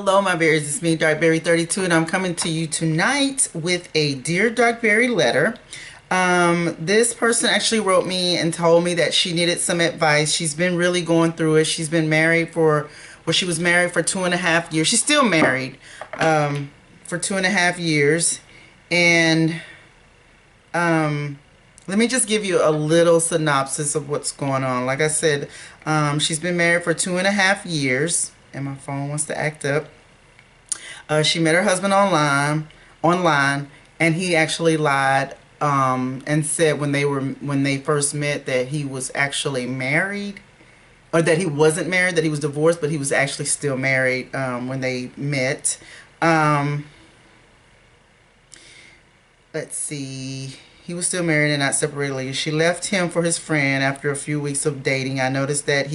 Hello, my berries. It's me, Darkberry 32, and I'm coming to you tonight with a Dear Darkberry letter. This person actually wrote me and told me that she needed some advice. She's been really going through it. She's been married for, well, she was married for 2.5 years. She's still married for 2.5 years. And let me just give you a little synopsis of what's going on. Like I said, she's been married for 2.5 years. And my phone wants to act up. She met her husband online, and he actually lied and said when they first met that he was actually married, or that he wasn't married, that he was divorced, but he was actually still married when they met. Let's see. He was still married and not separated. She left him for his friend after a few weeks of dating. I noticed that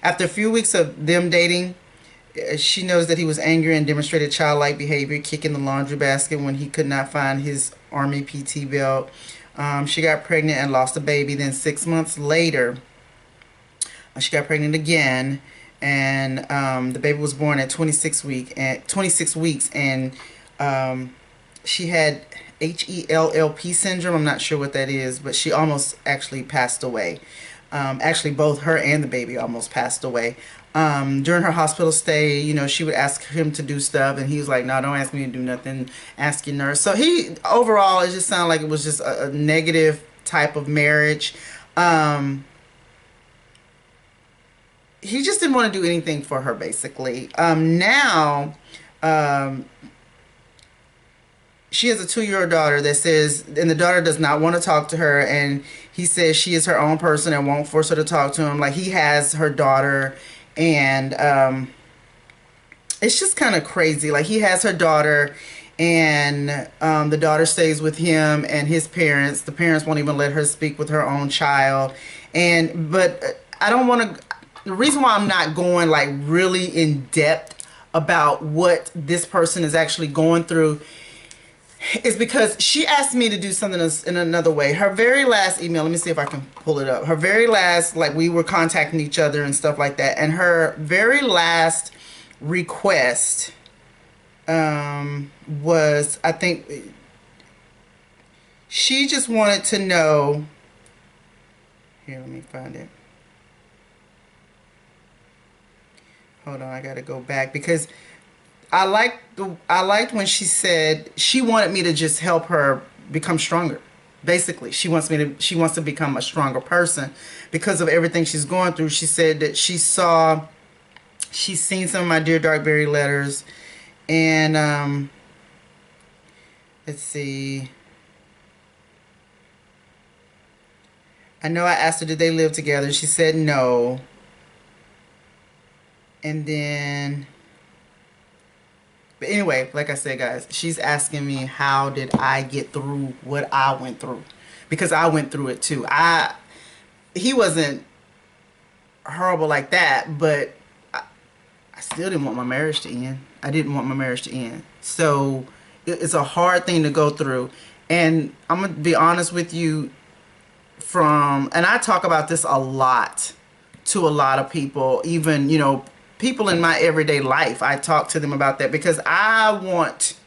after a few weeks of them dating, she noticed that he was angry and demonstrated childlike behavior, kicking the laundry basket when he could not find his Army PT belt. She got pregnant and lost a baby. Then 6 months later, she got pregnant again, and the baby was born at 26 weeks, and she had HELLP syndrome. I'm not sure what that is, but she almost actually passed away. Actually, both her and the baby almost passed away. During her hospital stay, she would ask him to do stuff, and he was like, no, don't ask me to do nothing, ask your nurse. So overall, it just sounded like it was just a negative type of marriage. He just didn't want to do anything for her, basically. Now, she has a 2-year-old daughter that says, and the daughter does not want to talk to her, and he says she is her own person and won't force her to talk to him. Like, he has her daughter, and it's just kind of crazy. Like, he has her daughter, and the daughter stays with him and his parents. The parents won't even let her speak with her own child. But I don't want to, the reason why I'm not going like really in depth about what this person is actually going through is because she asked me to do something in another way. Her very last email, let me see if I can pull it up. Her very last, like, we were contacting each other and stuff like that. And her very last request was, I think, she just wanted to know, here, let me find it. Hold on, I gotta go back because I liked when she said she wanted me to just help her become stronger. Basically, she wants to become a stronger person because of everything she's going through. She said that she's seen some of my Dear Darkberry letters, and let's see. I know I asked her, did they live together? She said no. And then, but anyway, like I said, guys, she's asking me how did I get through what I went through, because I went through it too. He wasn't horrible like that, but I still didn't want my marriage to end. I didn't want my marriage to end. So it's a hard thing to go through. And I'm going to be honest with you, and I talk about this a lot to a lot of people, even, people in my everyday life. I talk to them about that because I want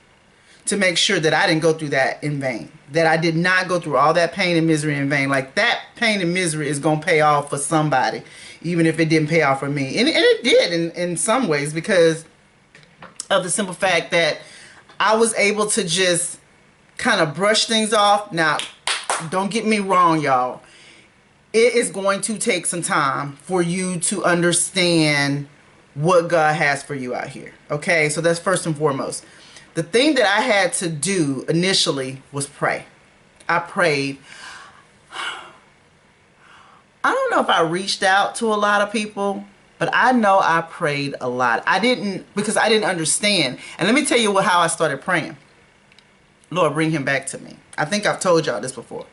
to make sure that I didn't go through that in vain. That I did not go through all that pain and misery in vain. Like, that pain and misery is going to pay off for somebody, even if it didn't pay off for me. And it did in some ways, because of the simple fact that I was able to just kind of brush things off. Now, don't get me wrong, y'all. It is going to take some time for you to understand what God has for you out here. Okay, so that's first and foremost. The thing that I had to do initially was pray. I prayed. I don't know if I reached out to a lot of people, but I know I prayed a lot. Because I didn't understand. And let me tell you how I started praying. Lord, bring him back to me. I think I've told y'all this before.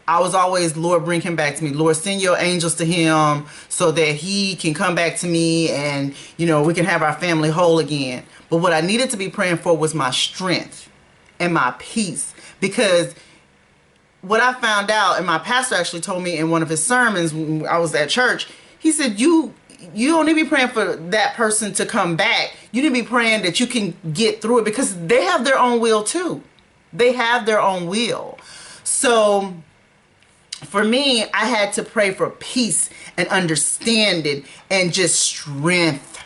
I was always, Lord, bring him back to me. Lord, send your angels to him so that he can come back to me and, we can have our family whole again. But what I needed to be praying for was my strength and my peace. Because what I found out, and my pastor actually told me in one of his sermons when I was at church, he said, you don't need to be praying for that person to come back. You need to be praying that you can get through it, because they have their own will too. They have their own will. So for me, I had to pray for peace and understanding and just strength.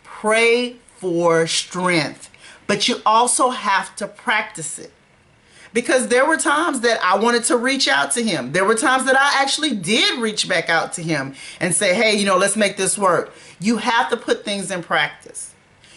Pray for strength. But you also have to practice it. Because there were times that I wanted to reach out to him. There were times that I actually did reach back out to him and say, hey, you know, let's make this work. You have to put things in practice.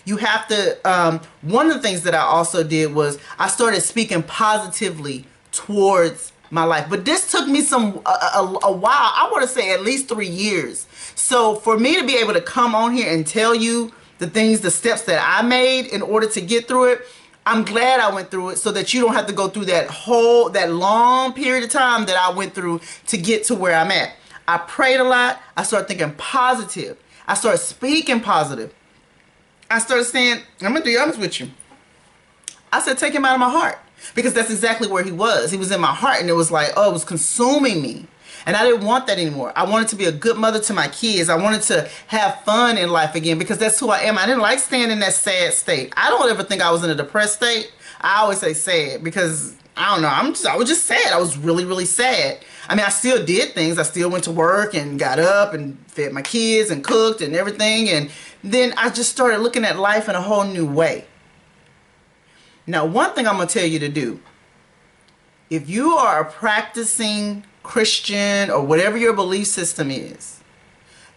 You have to, one of the things that I also did was I started speaking positively towards my life. But this took me a while. I want to say at least 3 years. So for me to be able to come on here and tell you the steps that I made in order to get through it, I'm glad I went through it so that you don't have to go through that long period of time that I went through to get to where I'm at. I prayed a lot. I started thinking positive. I started speaking positive. I started saying, I'm going to be honest with you. I said, take him out of my heart, because that's exactly where he was. He was in my heart, and it was like, oh, it was consuming me. And I didn't want that anymore. I wanted to be a good mother to my kids. I wanted to have fun in life again, because that's who I am. I didn't like staying in that sad state. I don't ever think I was in a depressed state. I always say sad, because I don't know. I was just sad. I was really, really sad. I mean, I still did things. I still went to work and got up and fed my kids and cooked and everything. And then I just started looking at life in a whole new way. Now, one thing I'm going to tell you to do, if you are a practicing Christian or whatever your belief system is,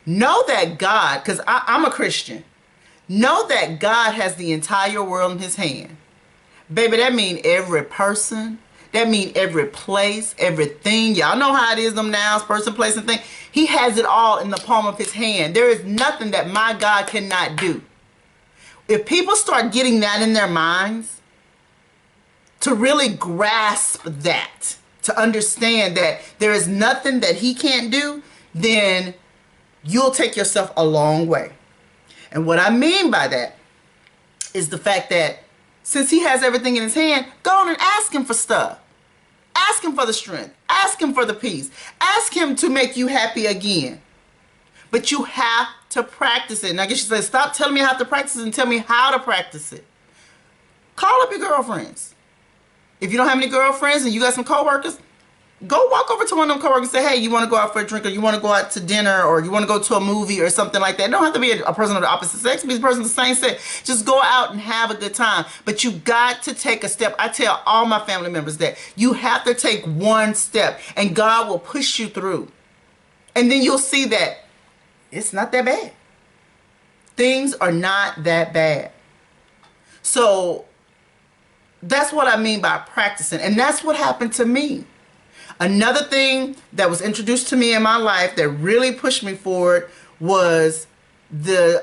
know that God, because I'm a Christian, know that God has the entire world in his hand. Baby, that means every person. That means every place, everything. Y'all know how it is, them nouns, person, place, and thing. He has it all in the palm of his hand. There is nothing that my God cannot do. If people start getting that in their minds, to really grasp that, to understand that there is nothing that he can't do, then you'll take yourself a long way. And what I mean by that is the fact that since he has everything in his hand, go on and ask him for stuff. Ask him for the strength. Ask him for the peace. Ask him to make you happy again. But you have to practice it. And I guess you say, stop telling me how to practice it and tell me how to practice it. Call up your girlfriends. If you don't have any girlfriends and you got some coworkers, go walk over to one of them coworkers and say, hey, you want to go out for a drink, or you want to go out to dinner, or you want to go to a movie or something like that. It don't have to be a person of the opposite sex. It can be a person of the same sex. Just go out and have a good time. But you got to take a step. I tell all my family members that you have to take one step, and God will push you through. And then you'll see that it's not that bad. Things are not that bad. So that's what I mean by practicing. And that's what happened to me. Another thing that was introduced to me in my life that really pushed me forward was the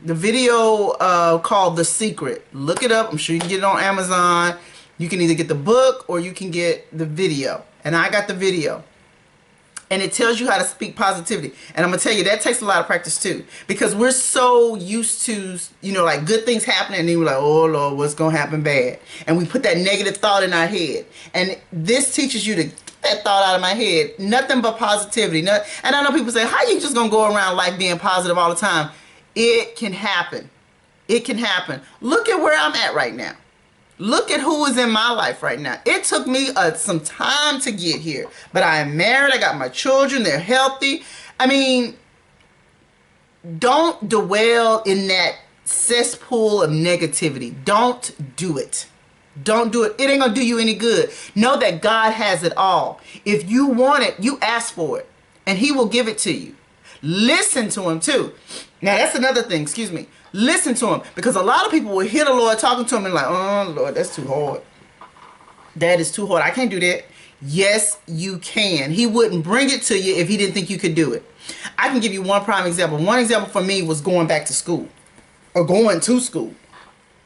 video called The Secret. Look it up. I'm sure you can get it on Amazon. You can either get the book or you can get the video. And I got the video. And it tells you how to speak positivity. And I'm going to tell you, that takes a lot of practice too. Because we're so used to, you know, like good things happening, and then we're like, oh Lord, what's going to happen bad? And we put that negative thought in our head. And this teaches you to get that thought out of my head. Nothing but positivity. And I know people say, how you just going to go around life being positive all the time? It can happen. It can happen. Look at where I'm at right now. Look at who is in my life right now. It took me some time to get here. But I am married. I got my children. They're healthy. I mean, don't dwell in that cesspool of negativity. Don't do it. Don't do it. It ain't going to do you any good. Know that God has it all. If you want it, you ask for it. And he will give it to you. Listen to him too. Now that's another thing. Excuse me. Listen to him, because a lot of people will hear the Lord talking to him and like, oh Lord, that's too hard. That is too hard. I can't do that. Yes, you can. He wouldn't bring it to you if he didn't think you could do it. I can give you one prime example. One example for me was going back to school, or going to school.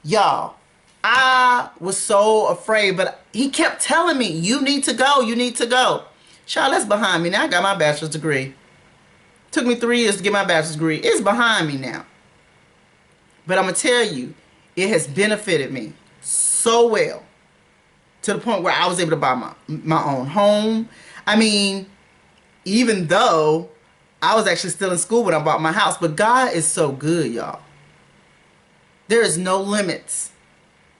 Y'all, I was so afraid, but he kept telling me, you need to go. You need to go. Child, that's behind me now. I got my bachelor's degree. Took me 3 years to get my bachelor's degree. It's behind me now. But I'm going to tell you, it has benefited me so well, to the point where I was able to buy my own home. I mean, even though I was actually still in school when I bought my house. But God is so good, y'all. There is no limits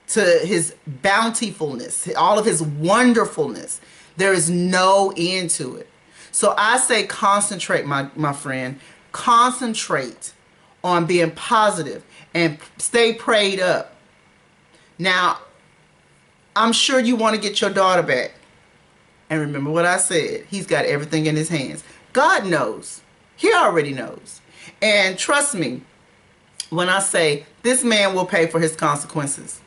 to his bountifulness, all of his wonderfulness. There is no end to it. So I say concentrate, my friend. Concentrate on being positive and stay prayed up. Now, I'm sure you want to get your daughter back. And remember what I said. He's got everything in his hands. God knows. He already knows. And trust me when I say this man will pay for his consequences.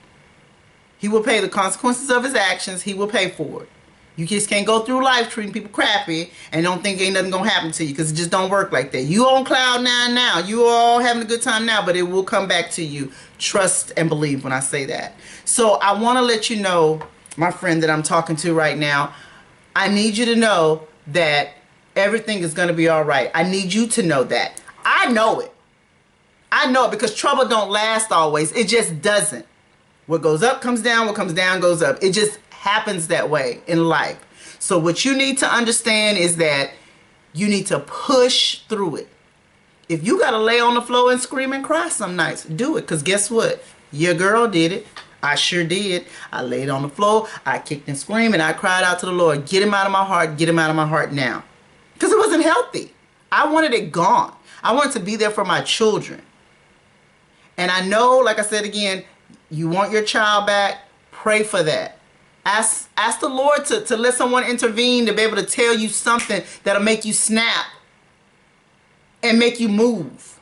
He will pay the consequences of his actions. He will pay for it. You just can't go through life treating people crappy and don't think ain't nothing gonna happen to you, because it just don't work like that. You on cloud nine now. You all having a good time now, but it will come back to you. Trust and believe when I say that. So I want to let you know, my friend that I'm talking to right now, I need you to know that everything is going to be all right. I need you to know that. I know it. I know it, because trouble don't last always. It just doesn't. What goes up comes down. What comes down goes up. It just happens that way in life. So what you need to understand is that you need to push through it. If you got to lay on the floor and scream and cry some nights, do it. Because guess what? Your girl did it. I sure did. I laid on the floor. I kicked and screamed and I cried out to the Lord. Get him out of my heart. Get him out of my heart now. Because it wasn't healthy. I wanted it gone. I wanted to be there for my children. And I know, like I said again, you want your child back. Pray for that. Ask the Lord to let someone intervene, to be able to tell you something that'll make you snap and make you move.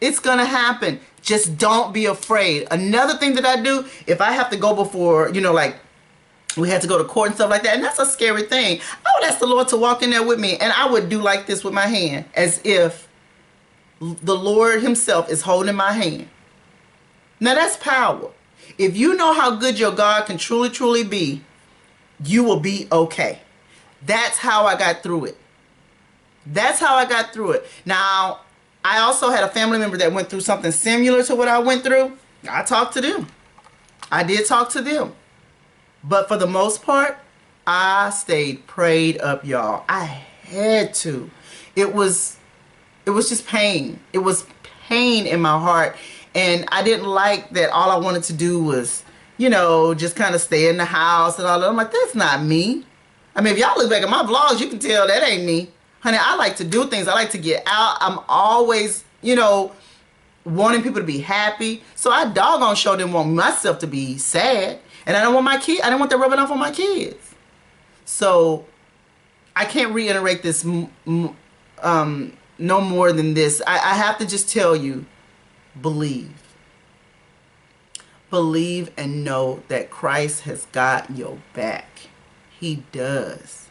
It's going to happen. Just don't be afraid. Another thing that I do, if I have to go before, like we had to go to court and stuff like that, and that's a scary thing, I would ask the Lord to walk in there with me, and I would do like this with my hand, as if the Lord himself is holding my hand. Now that's power. If you know how good your God can truly, truly be, you will be okay. That's how I got through it. That's how I got through it. Now, I also had a family member that went through something similar to what I went through. I talked to them. I did talk to them. But for the most part, I stayed prayed up, y'all. I had to. It was just pain. It was pain in my heart. And I didn't like that all I wanted to do was, just kind of stay in the house and all that. I'm like, that's not me. I mean, if y'all look back at my vlogs, you can tell that ain't me. Honey, I like to do things. I like to get out. I'm always, wanting people to be happy. So I doggone sure didn't want myself to be sad. And I don't want I didn't want that rubbing off on my kids. So I can't reiterate this no more than this. I have to just tell you, believe. Believe and know that Christ has got your back. He does.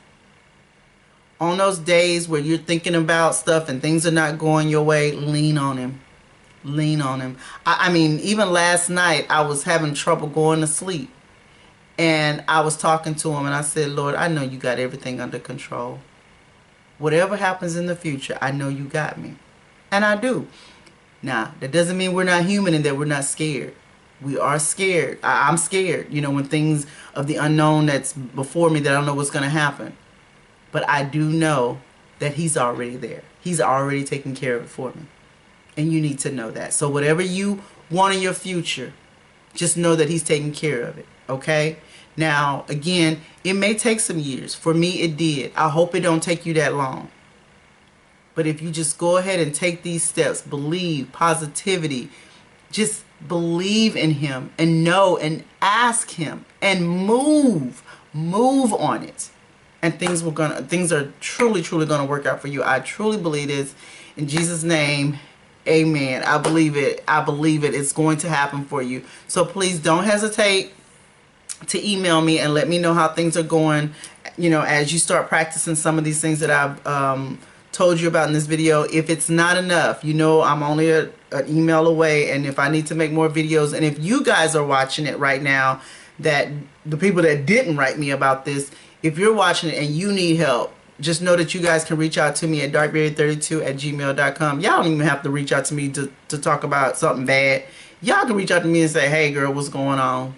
On those days where you're thinking about stuff and things are not going your way, lean on him. Lean on him. I mean, even last night, I was having trouble going to sleep. And I was talking to him and I said, Lord, I know you got everything under control. Whatever happens in the future, I know you got me. And I do. Now, that doesn't mean we're not human and that we're not scared. We are scared. I'm scared, when things of the unknown that's before me that I don't know what's going to happen. But I do know that he's already there. He's already taking care of it for me. And you need to know that. So whatever you want in your future, just know that he's taking care of it. Okay? Now, again, it may take some years. For me, it did. I hope it don't take you that long. But if you just go ahead and take these steps, believe, positivity, just believe in him and know and ask him and move on it. And things are truly, truly gonna work out for you. I truly believe this. In Jesus' name, amen. I believe it. I believe it. It's going to happen for you. So please don't hesitate to email me and let me know how things are going, as you start practicing some of these things that I've told you about in this video. If it's not enough, I'm only an email away, and if I need to make more videos, and if you guys are watching it right now, that the people that didn't write me about this, if you're watching it and you need help, just know that you guys can reach out to me at darkberry32@gmail.com. Y'all don't even have to reach out to me to talk about something bad. Y'all can reach out to me and say, hey girl, what's going on?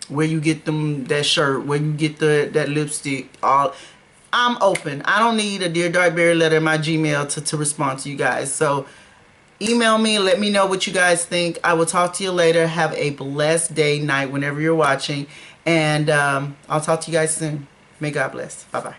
Where you get that shirt? Where you get that lipstick? I'm open. I don't need a Dear Darkberry letter in my Gmail to respond to you guys. So Email me. Let me know what you guys think. I will talk to you later. Have a blessed day, night, whenever you're watching. And I'll talk to you guys soon. May God bless. Bye-bye.